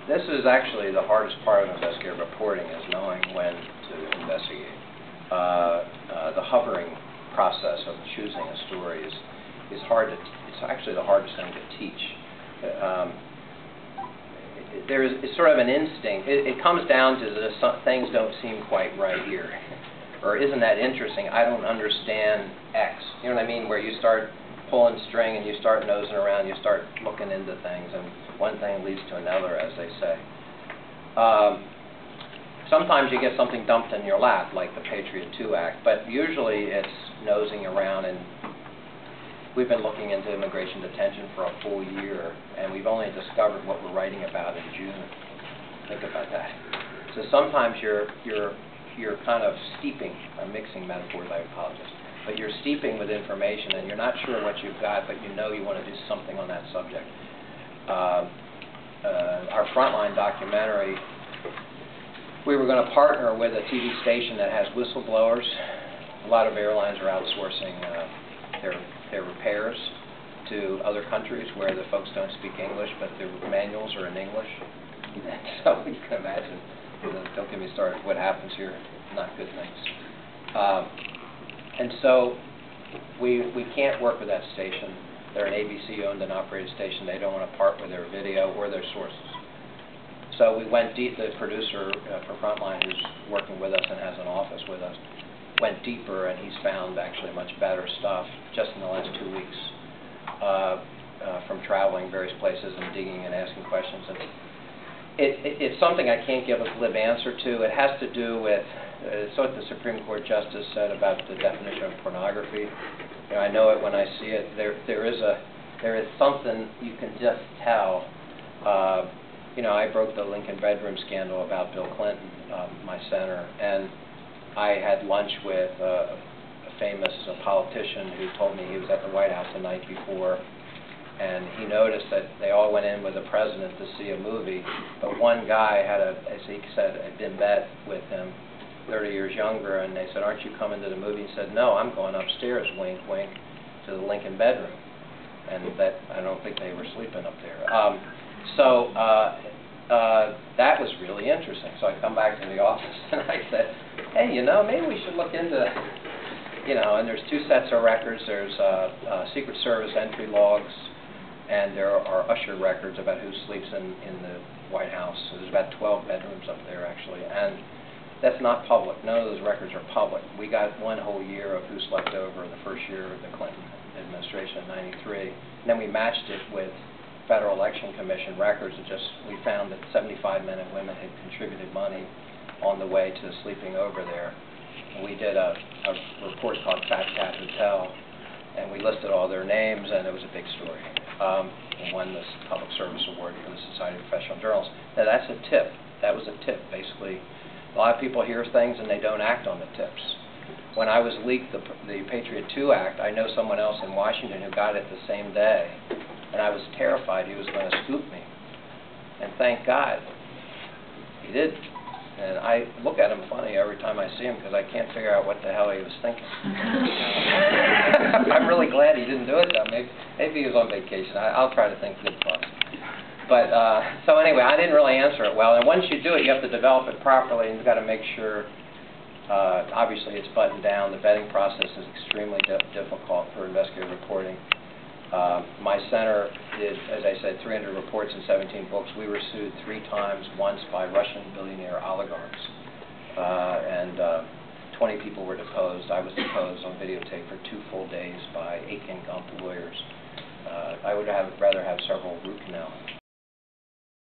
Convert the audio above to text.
This is actually the hardest part of investigative reporting, is knowing when to investigate. The hovering process of choosing a story is hard to. It's actually the hardest thing to teach. It's sort of an instinct. It comes down to some things don't seem quite right here, or isn't that interesting? I don't understand X. You know what I mean? Where you start pulling string and you start nosing around, you start looking into things, and one thing leads to another, as they say. Sometimes you get something dumped in your lap, like the Patriot 2 Act, but usually it's nosing around, and we've been looking into immigration detention for a full year, and we've only discovered what we're writing about in June. Think about that. So sometimes you're kind of steeping. I'm mixing metaphors, I apologize. But you're steeping with information, and you're not sure what you've got, but you know you want to do something on that subject. Our Frontline documentary, we were going to partner with a TV station that has whistleblowers. A lot of airlines are outsourcing their repairs to other countries where the folks don't speak English, but their manuals are in English. So you can imagine, don't get me started, what happens here, not good things. And so we can't work with that station. They're an ABC-owned and operated station. They don't want to part with their video or their sources. So we went deep. The producer for Frontline, who's working with us and has an office with us, went deeper, and he's found actually much better stuff just in the last 2 weeks from traveling various places and digging and asking questions. And it's something I can't give a glib answer to. It has to do with it's what the Supreme Court Justice said about the definition of pornography. You know, I know it when I see it. There is something you can just tell. You know, I broke the Lincoln bedroom scandal about Bill Clinton, my center, and I had lunch with a famous politician who told me he was at the White House the night before, and he noticed that they all went in with the president to see a movie, but one guy had as he said, a dim bet with him, 30 years younger, and they said, "Aren't you coming to the movie?" He said, "No, I'm going upstairs, wink, wink, to the Lincoln bedroom." And that, I don't think they were sleeping up there. That was really interesting. So I come back to the office and I said, "Hey, you know, maybe we should look into, you know," and there's two sets of records. There's Secret Service entry logs, and there are usher records about who sleeps in the White House. So there's about 12 bedrooms up there, actually, and that's not public. None of those records are public. We got one whole year of who slept over in the first year of the Clinton administration in '93. And then we matched it with Federal Election Commission records. We found that 75 men and women had contributed money on the way to sleeping over there. And we did a report called Fat Cat Hotel, and we listed all their names, and it was a big story. And won this Public Service Award for the Society of Professional Journalists. Now that's a tip. That was a tip, basically. A lot of people hear things and they don't act on the tips. When I was leaked the Patriot 2 Act, I know someone else in Washington who got it the same day, and I was terrified he was going to scoop me. And thank God he didn't. And I look at him funny every time I see him because I can't figure out what the hell he was thinking. I'm really glad he didn't do it, though. Maybe he was on vacation. I'll try to think good thoughts. But, so anyway, I didn't really answer it well. And once you do it, you have to develop it properly, and you've got to make sure, obviously, it's buttoned down. The vetting process is extremely difficult for investigative reporting. My center did, as I said, 300 reports and 17 books. We were sued 3 times, once by Russian billionaire oligarchs. And 20 people were deposed. I was deposed on videotape for 2 full days by Akin Gump lawyers. I would rather have several root canal